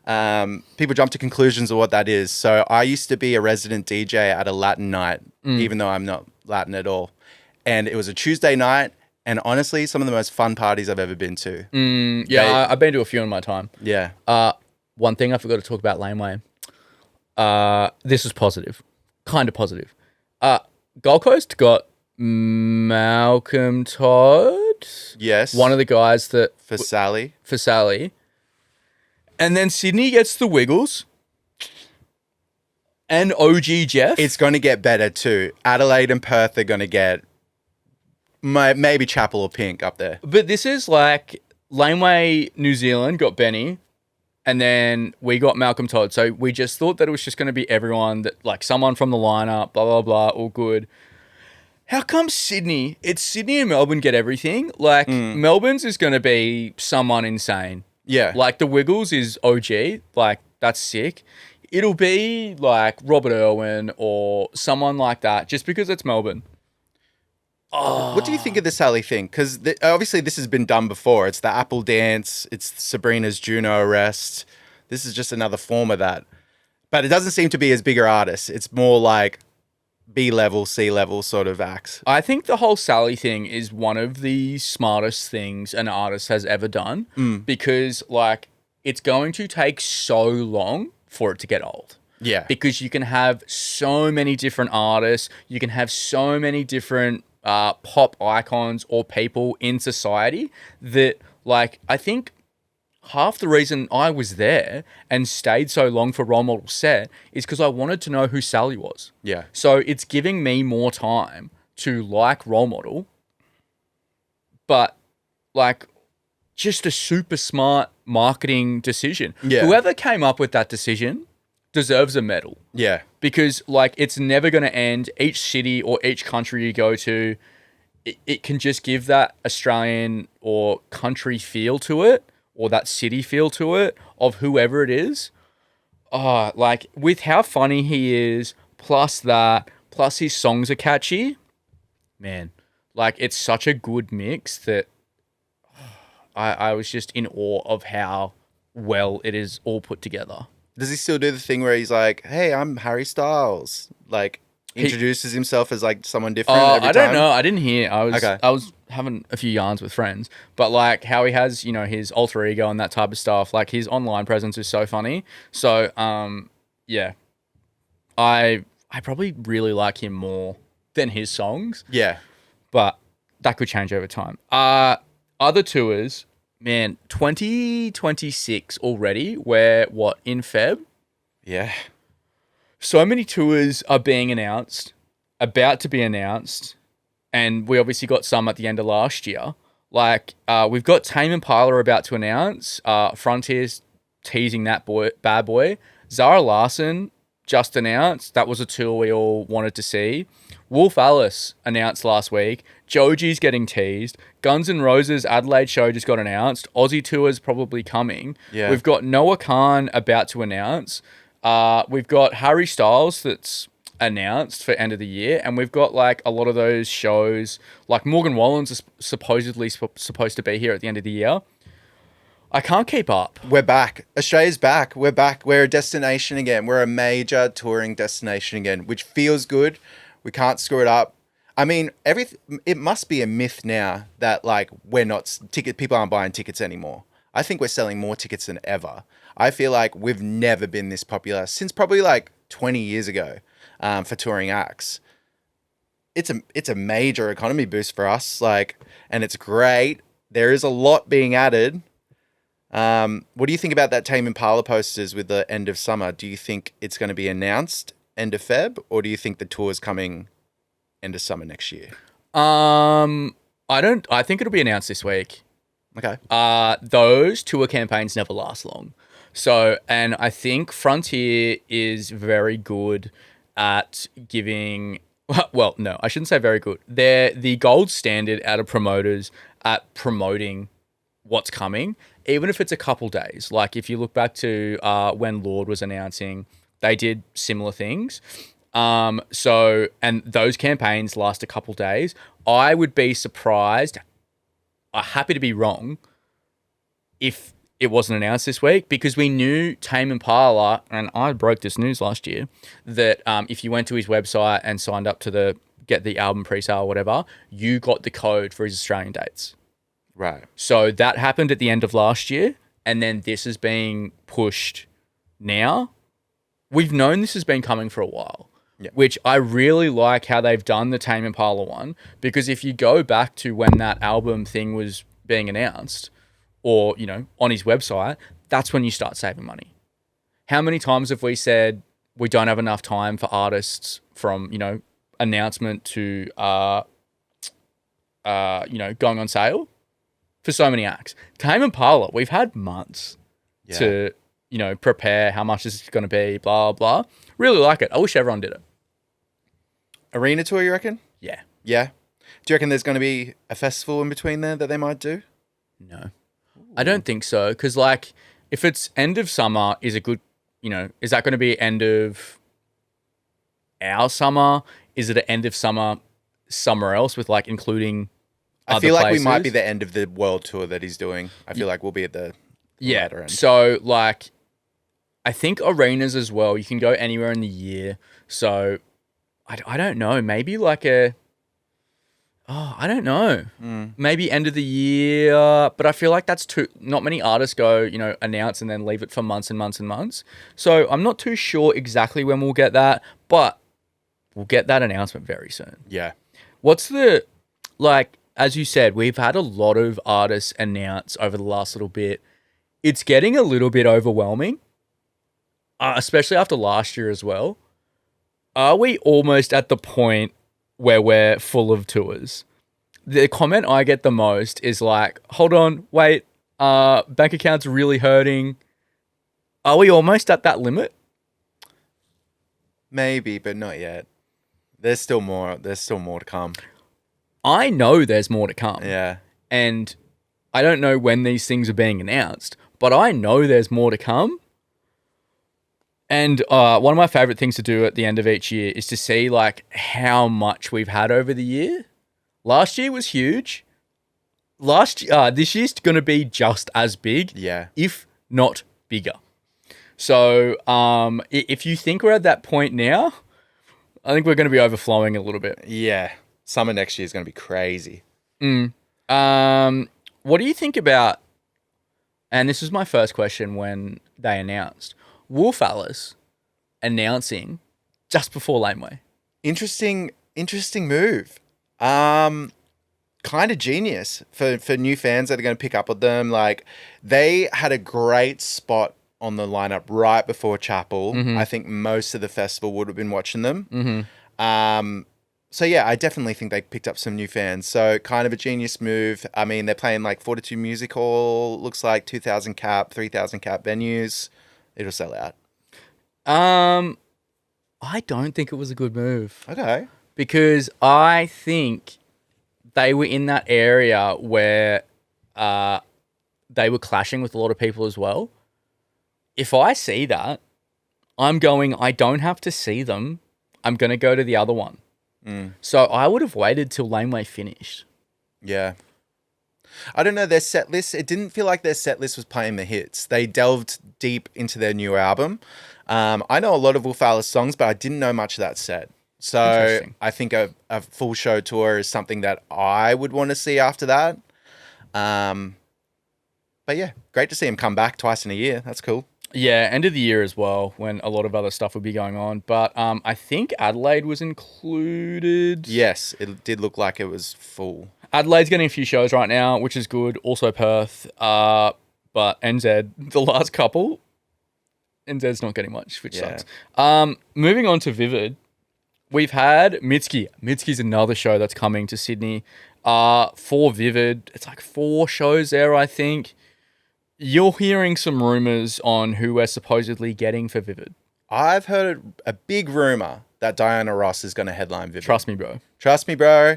Speaker 2: People jump to conclusions of what that is. So I used to be a resident DJ at a Latin night, even though I'm not Latin at all, and it was a Tuesday night. And honestly, some of the most fun parties I've ever been to.
Speaker 1: I've been to a few in my time.
Speaker 2: Yeah.
Speaker 1: One thing I forgot to talk about Laneway. This is positive, kind of positive. Gold Coast got Malcolm Todd.
Speaker 2: Yes.
Speaker 1: One of the guys that...
Speaker 2: For Sally.
Speaker 1: And then Sydney gets the Wiggles. And OG Jeff.
Speaker 2: It's going to get better too. Adelaide and Perth are going to get maybe Chapel or Pink up there.
Speaker 1: But this is Laneway New Zealand got Benny. And then we got Malcolm Todd. So we just thought that it was just going to be everyone, that someone from the lineup, blah, blah, blah, all good. How come Sydney? It's Sydney and Melbourne get everything. Melbourne's is going to be someone insane.
Speaker 2: Yeah.
Speaker 1: The Wiggles is OG. That's sick. It'll be Robert Irwin or someone like that, just because it's Melbourne.
Speaker 2: Oh. What do you think of the Sally thing? Because obviously this has been done before. It's the Apple Dance. It's Sabrina's Juno arrest. This is just another form of that. But it doesn't seem to be as bigger artists. It's more B-level, C-level sort of acts.
Speaker 1: I think the whole Sally thing is one of the smartest things an artist has ever done, because it's going to take so long for it to get old.
Speaker 2: Yeah.
Speaker 1: Because you can have so many different artists, you can have so many different pop icons or people in society that I think half the reason I was there and stayed so long for Role Model Set is because I wanted to know who Sally was.
Speaker 2: Yeah.
Speaker 1: So it's giving me more time to Role Model, but just a super smart marketing decision.
Speaker 2: Yeah.
Speaker 1: Whoever came up with that decision deserves a medal.
Speaker 2: Yeah.
Speaker 1: Because it's never going to end. Each city or each country you go to, it can just give that Australian or country feel to it, or that city feel to it, of whoever it is. With how funny he is, plus his songs are catchy, man, it's such a good mix that I was just in awe of how well it is all put together.
Speaker 2: Does he still do the thing where he's like, hey, I'm Harry Styles? introduces himself as like someone different every time?
Speaker 1: I don't know. I didn't hear. I was having a few yarns with friends, but like how he has, his alter ego and that type of stuff. Like his online presence is so funny. So, yeah, I probably really like him more than his songs.
Speaker 2: Yeah,
Speaker 1: but that could change over time. Other tours, man, 2026 already. We're in Feb?
Speaker 2: Yeah.
Speaker 1: So many tours are being announced, about to be announced, and we obviously got some at the end of last year. Like, we've got Tame Impala about to announce. Frontier's teasing that bad boy. Zara Larsson just announced. That was a tour we all wanted to see. Wolf Alice announced last week. Joji's getting teased. Guns N' Roses Adelaide show just got announced. Aussie tour's probably coming.
Speaker 2: Yeah.
Speaker 1: We've got Noah Khan about to announce. We've got Harry Styles that's announced for end of the year, and we've got like a lot of those shows. Like Morgan Wallen's is supposedly supposed to be here at the end of the year. I can't keep up.
Speaker 2: We're back. Australia's back. We're back. We're a destination again. We're a major touring destination again, which feels good. We can't screw it up. I mean, it must be a myth now that like people aren't buying tickets anymore. I think we're selling more tickets than ever. I feel like we've never been this popular since probably like 20 years ago for touring acts. It's a major economy boost for us, and it's great. There is a lot being added. What do you think about that Tame Impala posters with the end of summer? Do you think it's going to be announced end of Feb, or do you think the tour's coming end of summer next year?
Speaker 1: I think it'll be announced this week.
Speaker 2: Okay.
Speaker 1: Those tour campaigns never last long. So, and I think Frontier is very good at giving, well, no, I shouldn't say very good. They're the gold standard out of promoters at promoting what's coming, even if it's a couple days. Like if you look back to when Lorde was announcing, they did similar things. So, and those campaigns last a couple days. I would be surprised, happy to be wrong, if it wasn't announced this week, because we knew Tame Impala, and I broke this news last year, that if you went to his website and signed up to get the album pre-sale or whatever, you got the code for his Australian dates.
Speaker 2: Right.
Speaker 1: So that happened at the end of last year, and then this is being pushed now. We've known this has been coming for a while, which I really like how they've done the Tame Impala one, because if you go back to when that album thing was being announced, or, on his website, that's when you start saving money. How many times have we said we don't have enough time for artists from, announcement to, going on sale for so many acts? Tame Impala, we've had months to, prepare how much this is going to be, blah, blah. Really like it. I wish everyone did it.
Speaker 2: Arena tour, you reckon?
Speaker 1: Yeah.
Speaker 2: Yeah? Do you reckon there's going to be a festival in between there that they might do?
Speaker 1: No. I don't think so, because if it's end of summer is a good, is that going to be end of our summer? Is it an end of summer somewhere else with including other
Speaker 2: I feel like
Speaker 1: places?
Speaker 2: we might be the end of the world tour that he's doing. I feel like we'll be at the latter end.
Speaker 1: So I think arenas as well, you can go anywhere in the year. So I don't know, maybe I don't know. Maybe end of the year, but I feel like that's not many artists go, announce and then leave it for months and months and months. So I'm not too sure exactly when we'll get that, but we'll get that announcement very soon.
Speaker 2: Yeah.
Speaker 1: What's as you said, we've had a lot of artists announce over the last little bit. It's getting a little bit overwhelming, especially after last year as well. Are we almost at the point where we're full of tours? The comment I get the most is hold on, wait, bank account's really hurting. Are we almost at that limit?
Speaker 2: Maybe, but not yet. There's still more to come.
Speaker 1: I know there's more to come.
Speaker 2: Yeah.
Speaker 1: And I don't know when these things are being announced, but I know there's more to come. And one of my favorite things to do at the end of each year is to see how much we've had over the year. Last year was huge. This year's going to be just as big, if not bigger. So if you think we're at that point now, I think we're going to be overflowing a little bit.
Speaker 2: Yeah. Summer next year is going to be crazy.
Speaker 1: What do you think about, and this was my first question when they announced, Wolf Alice announcing just before Laneway?
Speaker 2: Interesting move. Kind of genius for new fans that are going to pick up on them. Like, they had a great spot on the lineup right before Chapel. I think most of the festival would have been watching them. So yeah, I definitely think they picked up some new fans. So kind of a genius move. I mean, they're playing like 42 Music Hall, looks like 2,000 cap, 3,000 cap venues. It'll sell out.
Speaker 1: I don't think it was a good move.
Speaker 2: Okay.
Speaker 1: Because I think they were in that area where they were clashing with a lot of people as well. If I see that, I'm going, I don't have to see them. I'm going to go to the other one. So I would have waited till Laneway finished.
Speaker 2: Yeah. I don't know, their set list, it didn't feel like their set list was playing the hits. They delved deep into their new album. I know a lot of Wolf Alice songs, but I didn't know much of that set. So I think a full show tour is something that I would want to see after that. But yeah, great to see him come back twice in a year. That's cool.
Speaker 1: Yeah, end of the year as well, when a lot of other stuff would be going on. But I think Adelaide was included.
Speaker 2: Yes, it did look like it was full.
Speaker 1: Adelaide's getting a few shows right now, which is good. Also Perth. But NZ, the last couple, NZ's not getting much, which sucks. Moving on to Vivid, we've had Mitski. Mitski's another show that's coming to Sydney. For Vivid, it's like 4 shows there, I think. You're hearing some rumours on who we're supposedly getting for Vivid.
Speaker 2: I've heard a big rumour that Diana Ross is going to headline Vivid.
Speaker 1: Trust me, bro.
Speaker 2: Trust me, bro.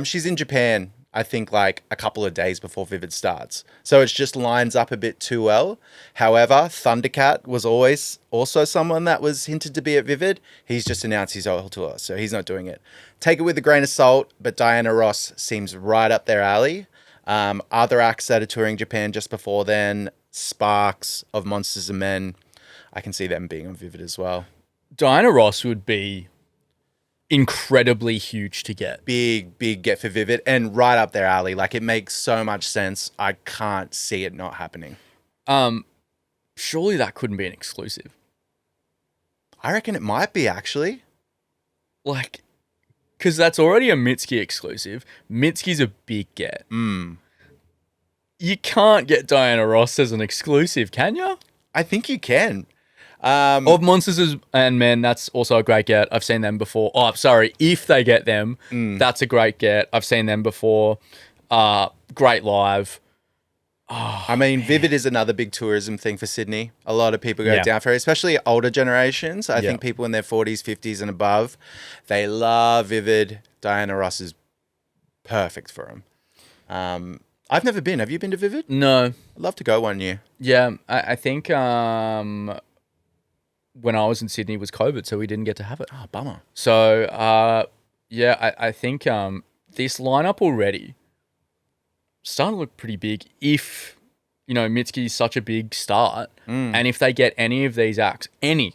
Speaker 2: She's in Japan, I think, like a couple of days before Vivid starts. So it just lines up a bit too well. However, Thundercat was always also someone that was hinted to be at Vivid. He's just announced his whole tour, so he's not doing it. Take it with a grain of salt, but Diana Ross seems right up their alley. Other acts that are touring Japan just before then, Sparks of Monsters and Men, I can see them being on Vivid as well.
Speaker 1: Diana Ross would be incredibly huge to get.
Speaker 2: Big get for Vivid and right up their alley. Like, it makes so much sense. I can't see it not happening.
Speaker 1: Surely that couldn't be an exclusive.
Speaker 2: I reckon it might be, actually.
Speaker 1: Like, because that's already a Mitski exclusive. Mitski's a big get. You can't get Diana Ross as an exclusive, can you?
Speaker 2: I think you can.
Speaker 1: Of Monsters and Men, that's also a great get. I've seen them before. Oh, sorry. If they get them, that's a great get. I've seen them before. Great live. Oh,
Speaker 2: I mean, Vivid is another big tourism thing for Sydney. A lot of people go down for it, especially older generations. I think people in their 40s, 50s and above, they love Vivid. Diana Ross is perfect for them. I've never been. Have you been to Vivid?
Speaker 1: No.
Speaker 2: I'd love to go one year.
Speaker 1: Yeah, I think when I was in Sydney it was COVID, so we didn't get to have it.
Speaker 2: Oh, bummer.
Speaker 1: So, I think this lineup already starting to look pretty big if, you know, Mitski's such a big start. And if they get any of these acts, I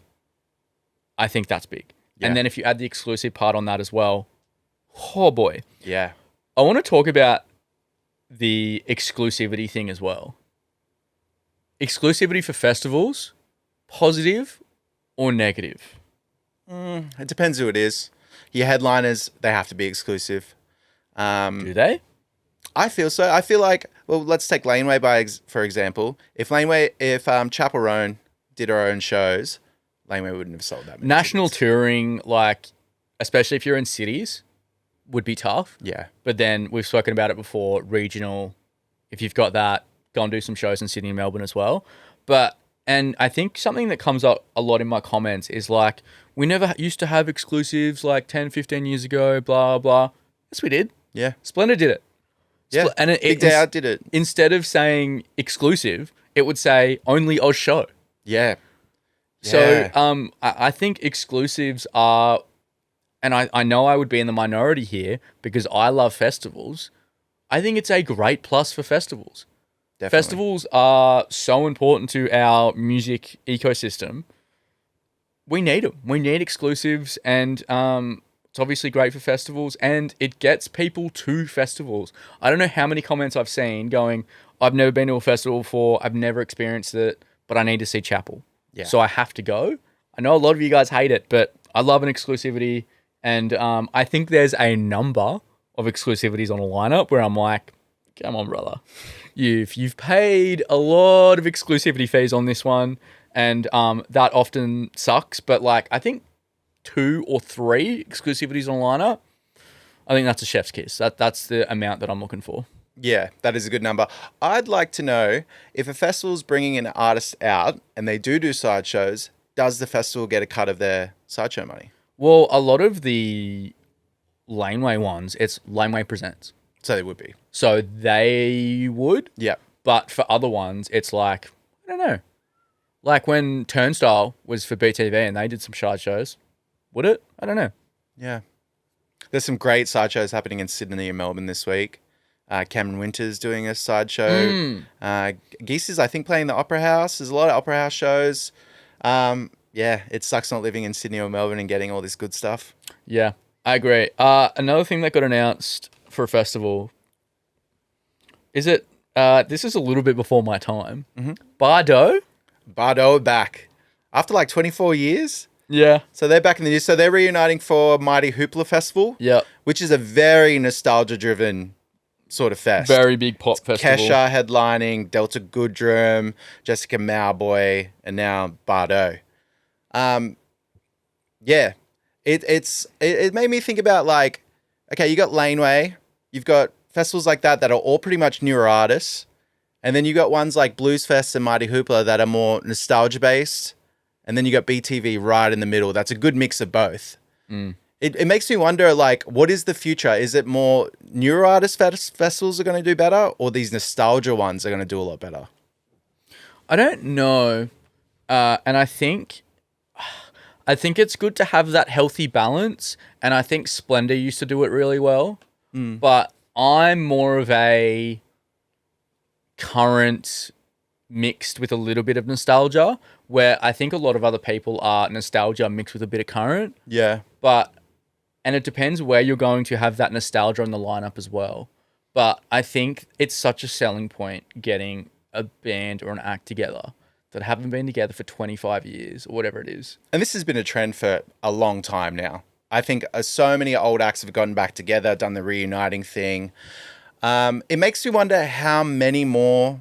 Speaker 1: think that's big. Yeah. And then if you add the exclusive part on that as well, oh boy.
Speaker 2: Yeah.
Speaker 1: I want to talk about the exclusivity thing as well. Exclusivity for festivals, positive or negative?
Speaker 2: It depends who it is. Your headliners, they have to be exclusive.
Speaker 1: Do they?
Speaker 2: I feel so. I feel like, well, let's take Laneway for example. If Chapel Roan did her own shows, Laneway wouldn't have sold that many
Speaker 1: National
Speaker 2: tickets.
Speaker 1: touring, like, especially if you're in cities, would be tough.
Speaker 2: Yeah.
Speaker 1: But then we've spoken about it before, regional. If you've got that, go and do some shows in Sydney and Melbourne as well. And I think something that comes up a lot in my comments is like, we never used to have exclusives like 10, 15 years ago, blah, blah. Yes, we did.
Speaker 2: Yeah.
Speaker 1: Splendid did it.
Speaker 2: Yeah.
Speaker 1: And
Speaker 2: Big Day Out did it.
Speaker 1: Instead of saying exclusive, it would say only Oz show.
Speaker 2: Yeah.
Speaker 1: So I think exclusives are, and I know I would be in the minority here because I love festivals. I think it's a great plus for festivals. Definitely. Festivals are so important to our music ecosystem. We need them. We need exclusives, and it's obviously great for festivals, and it gets people to festivals. I don't know how many comments I've seen going, I've never been to a festival before, I've never experienced it, but I need to see Chapel.
Speaker 2: Yeah.
Speaker 1: So I have to go. I know a lot of you guys hate it, but I love an exclusivity, and I think there's a number of exclusivities on a lineup where I'm like, come on, brother. You've paid a lot of exclusivity fees on this one, and that often sucks. But like, I think 2 or 3 exclusivities on a lineup, I think that's a chef's kiss. That's the amount that I'm looking for.
Speaker 2: Yeah, that is a good number. I'd like to know if a festival's bringing an artist out and they do sideshows, does the festival get a cut of their sideshow money?
Speaker 1: Well, a lot of the Laneway ones, it's Laneway Presents.
Speaker 2: So they would be.
Speaker 1: So they would.
Speaker 2: Yeah.
Speaker 1: But for other ones, it's like, I don't know. Like when Turnstile was for BTV and they did some sideshows. Would it? I don't know.
Speaker 2: Yeah. There's some great sideshows happening in Sydney and Melbourne this week. Cameron Winter's doing a sideshow. Geese is, I think, playing the Opera House. There's a lot of Opera House shows. Yeah, it sucks not living in Sydney or Melbourne and getting all this good stuff.
Speaker 1: Yeah, I agree. Another thing that got announced for a festival is it. This is a little bit before my time. Mm-hmm. Bardo
Speaker 2: are back after like 24 years.
Speaker 1: Yeah.
Speaker 2: So they're back in the news. So they're reuniting for Mighty Hoopla Festival.
Speaker 1: Yeah.
Speaker 2: Which is a very nostalgia-driven sort of fest.
Speaker 1: Very big pop festival.
Speaker 2: Kesha headlining, Delta Goodrum, Jessica Mauboy, and now Bardo. Yeah. It made me think about like, okay, you got Laneway, you've got festivals like that are all pretty much newer artists, and then you got ones like Blues Fest and Mighty Hoopla that are more nostalgia based, and then you got BTV right in the middle. That's a good mix of both. It makes me wonder, like, what is the future? Is it more newer artist festivals are going to do better, or these nostalgia ones are going to do a lot better?
Speaker 1: I don't know, and I think it's good to have that healthy balance, and I think Splendor used to do it really well, but I'm more of a current mixed with a little bit of nostalgia, where I think a lot of other people are nostalgia mixed with a bit of current.
Speaker 2: Yeah.
Speaker 1: And it depends where you're going to have that nostalgia on the lineup as well. But I think it's such a selling point getting a band or an act together that haven't been together for 25 years or whatever it is.
Speaker 2: And this has been a trend for a long time now. I think so many old acts have gotten back together, done the reuniting thing. It makes me wonder how much more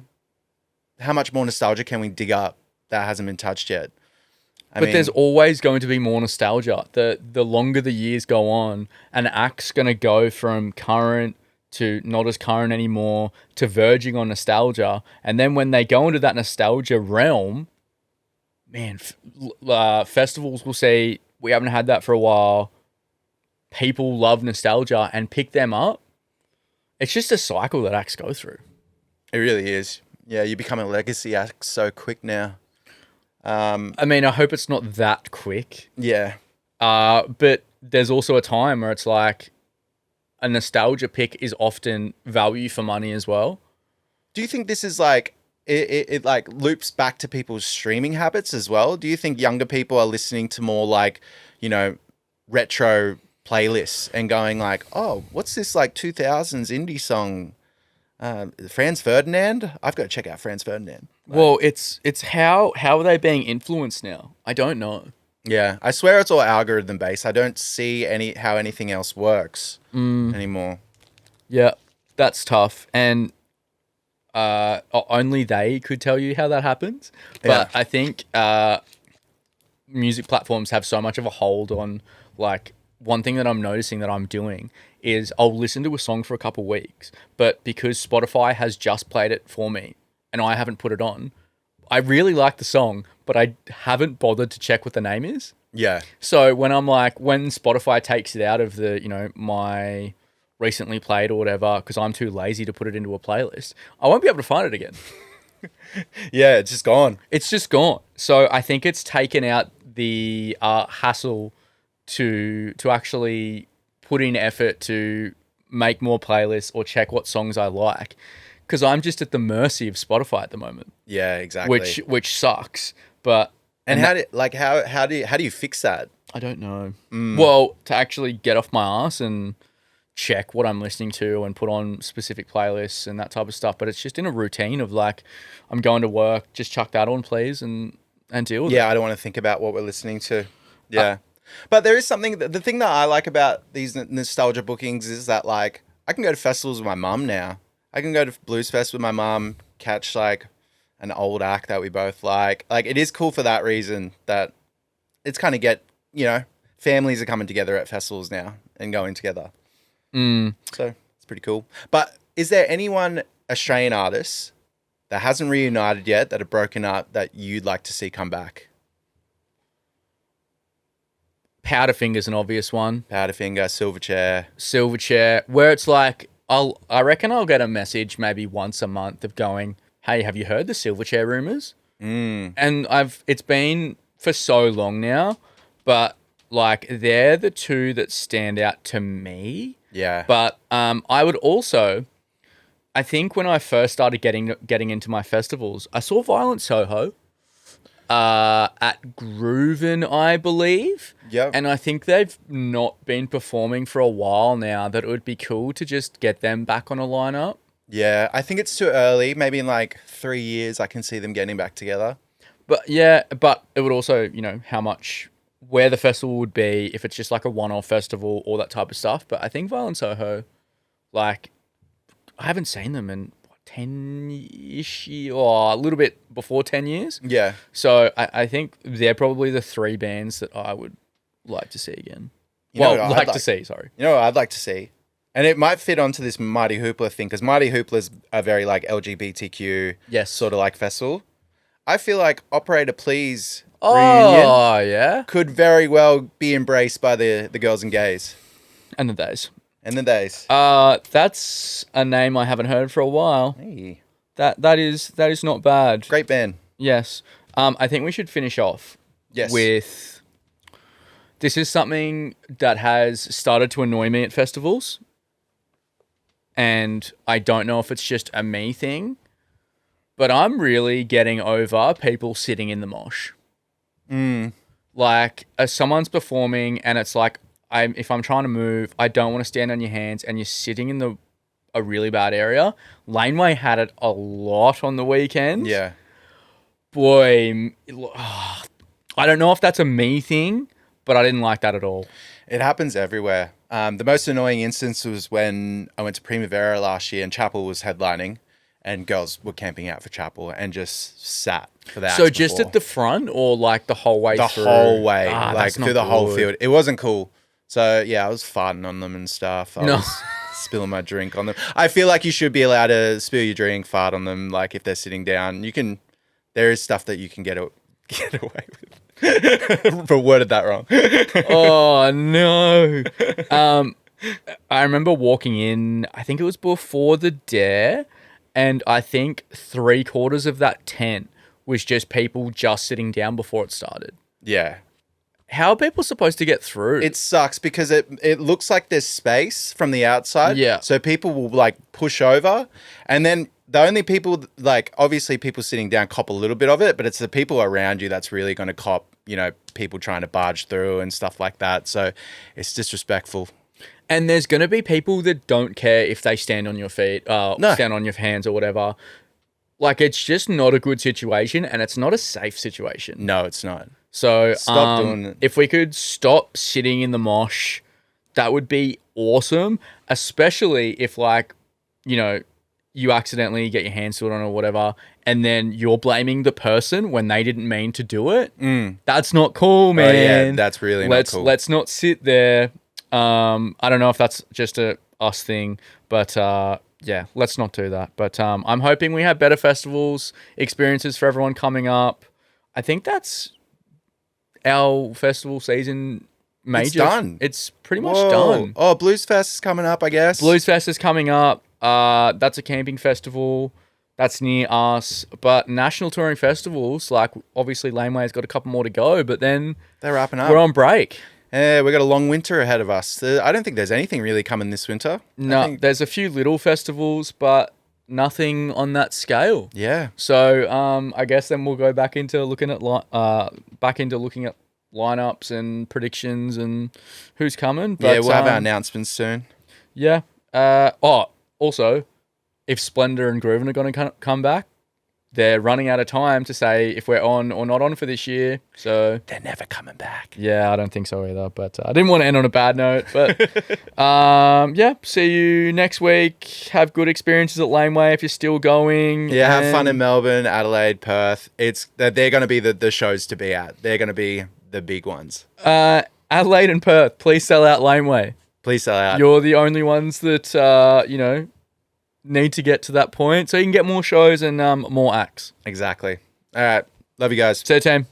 Speaker 2: nostalgia can we dig up that hasn't been touched yet? I mean,
Speaker 1: there's always going to be more nostalgia. The longer the years go on, an act's going to go from current to not as current anymore to verging on nostalgia. And then when they go into that nostalgia realm, man, festivals will say, we haven't had that for a while. People love nostalgia and pick them up. It's just a cycle that acts go through.
Speaker 2: It really is. Yeah, you become a legacy act so quick now.
Speaker 1: I mean, I hope it's not that quick.
Speaker 2: Yeah.
Speaker 1: But there's also a time where it's like a nostalgia pick is often value for money as well.
Speaker 2: Do you think this is like, it like loops back to people's streaming habits as well? Do you think younger people are listening to more like, retro playlists and going like, oh, what's this like 2000s indie song? Franz Ferdinand? I've got to check out Franz Ferdinand.
Speaker 1: Well, it's how are they being influenced now? I don't know.
Speaker 2: Yeah, I swear it's all algorithm based. I don't see how anything else works anymore.
Speaker 1: Yeah, that's tough, and only they could tell you how that happens. But yeah. I think music platforms have so much of a hold on, like, one thing that I'm noticing that I'm doing is I'll listen to a song for a couple of weeks, but because Spotify has just played it for me and I haven't put it on, I really like the song, but I haven't bothered to check what the name is.
Speaker 2: Yeah.
Speaker 1: So when Spotify takes it out of the, my recently played or whatever, because I'm too lazy to put it into a playlist, I won't be able to find it again.
Speaker 2: Yeah, it's just gone.
Speaker 1: It's just gone. So I think it's taken out the hassle to actually put in effort to make more playlists or check what songs I like, because I'm just at the mercy of Spotify at the moment.
Speaker 2: Yeah, exactly.
Speaker 1: Which sucks. But
Speaker 2: And how do you fix that?
Speaker 1: I don't know. Well, to actually get off my ass and check what I'm listening to and put on specific playlists and that type of stuff. But it's just in a routine of like, I'm going to work, just chuck that on, please, and deal with it.
Speaker 2: Yeah, I don't want to think about what we're listening to. Yeah. But there is something, the thing that I like about these nostalgia bookings is that, like, I can go to festivals with my mum now. I can go to Blues Fest with my mum, catch, like, an old act that we both like. Like, it is cool for that reason that it's kind of families are coming together at festivals now and going together. So it's pretty cool. But is there anyone, Australian artists, that hasn't reunited yet, that have broken up, that you'd like to see come back?
Speaker 1: Powderfinger's an obvious one.
Speaker 2: Powderfinger,
Speaker 1: Silverchair, where it's like, I reckon I'll get a message maybe once a month of going, hey, have you heard the Silverchair rumours? And it's been for so long now, but like they're the two that stand out to me.
Speaker 2: Yeah.
Speaker 1: But I would also, I think when I first started getting into my festivals, I saw Violent Soho at Grooven, I believe.
Speaker 2: Yeah.
Speaker 1: And I think they've not been performing for a while now, that it would be cool to just get them back on a lineup.
Speaker 2: Yeah, I think it's too early. Maybe in like 3 years I can see them getting back together.
Speaker 1: But yeah, but it would also, where the festival would be, if it's just like a one-off festival, all that type of stuff. But I think Violent Soho, like, I haven't seen them in 10-ish years, or a little bit before 10 years.
Speaker 2: Yeah.
Speaker 1: So I think they're probably the three bands that I would like to see again. You know what I'd like
Speaker 2: to see? And it might fit onto this Mighty Hoopla thing, because Mighty Hoopla's a very like LGBTQ sort of like festival. I feel like Operator Please reunion could very well be embraced by the girls and gays.
Speaker 1: And the days. That's a name I haven't heard for a while.
Speaker 2: Hey.
Speaker 1: That is not bad.
Speaker 2: Great band.
Speaker 1: Yes. I think we should finish off with, this is something that has started to annoy me at festivals. And I don't know if it's just a me thing, but I'm really getting over people sitting in the mosh. Like, as someone's performing and it's like, if I'm trying to move, I don't want to stand on your hands, and you're sitting in a really bad area. Laneway had it a lot on the weekend.
Speaker 2: Yeah.
Speaker 1: Boy, I don't know if that's a me thing, but I didn't like that at all.
Speaker 2: It happens everywhere. The most annoying instance was when I went to Primavera last year and Chapel was headlining, and girls were camping out for Chapel and just sat for that.
Speaker 1: So just at the front, or like the whole way through?
Speaker 2: The whole way, like through the whole field. It wasn't cool. So yeah, I was farting on them and stuff. I was spilling my drink on them. I feel like you should be allowed to spill your drink, fart on them, like if they're sitting down. There is stuff that you can get away with. But worded that wrong.
Speaker 1: Oh no. I remember walking in, I think it was before the Dare, and I think 3/4 of that tent was just people just sitting down before it started.
Speaker 2: Yeah.
Speaker 1: How are people supposed to get through?
Speaker 2: It sucks because it looks like there's space from the outside.
Speaker 1: Yeah.
Speaker 2: So people will like push over, and then the only people, like, obviously people sitting down cop a little bit of it, but it's the people around you that's really going to cop, people trying to barge through and stuff like that. So it's disrespectful.
Speaker 1: And there's going to be people that don't care if they stand on your feet, stand on your hands or whatever. Like, it's just not a good situation, and it's not a safe situation.
Speaker 2: No, it's not.
Speaker 1: So
Speaker 2: stop doing it.
Speaker 1: If we could stop sitting in the mosh, that would be awesome, especially if, like, you accidentally get your hands stood on or whatever, and then you're blaming the person when they didn't mean to do it. That's not cool, man.
Speaker 2: Yeah, that's really not cool.
Speaker 1: Let's not sit there. I don't know if that's just a us thing, but yeah, let's not do that. But I'm hoping we have better festivals, experiences for everyone coming up. I think that's our festival season major.
Speaker 2: It's done.
Speaker 1: It's pretty much done.
Speaker 2: Oh, Blues Fest is coming up, I guess.
Speaker 1: Blues Fest is coming up. That's a camping festival. That's near us. But national touring festivals, like, obviously Laneway's got a couple more to go, but then
Speaker 2: they're wrapping up.
Speaker 1: We're on break.
Speaker 2: Yeah, we've got a long winter ahead of us. I don't think there's anything really coming this winter.
Speaker 1: No, there's a few little festivals, but nothing on that scale.
Speaker 2: Yeah.
Speaker 1: So I guess then we'll go back into looking at lineups and predictions and who's coming. But,
Speaker 2: we'll have our announcements soon.
Speaker 1: Yeah. Also, if Splendor and Grooven are going to come back, they're running out of time to say if we're on or not on for this year. So
Speaker 2: they're never coming back.
Speaker 1: Yeah, I don't think so either. But I didn't want to end on a bad note. But see you next week. Have good experiences at Laneway if you're still going.
Speaker 2: Yeah, have fun in Melbourne, Adelaide, Perth. They're going to be the shows to be at. They're going to be the big ones.
Speaker 1: Adelaide and Perth, please sell out Laneway.
Speaker 2: Please sell out.
Speaker 1: You're the only ones that need to get to that point, so you can get more shows and more acts.
Speaker 2: Exactly. All right. Love you guys.
Speaker 1: See you, team.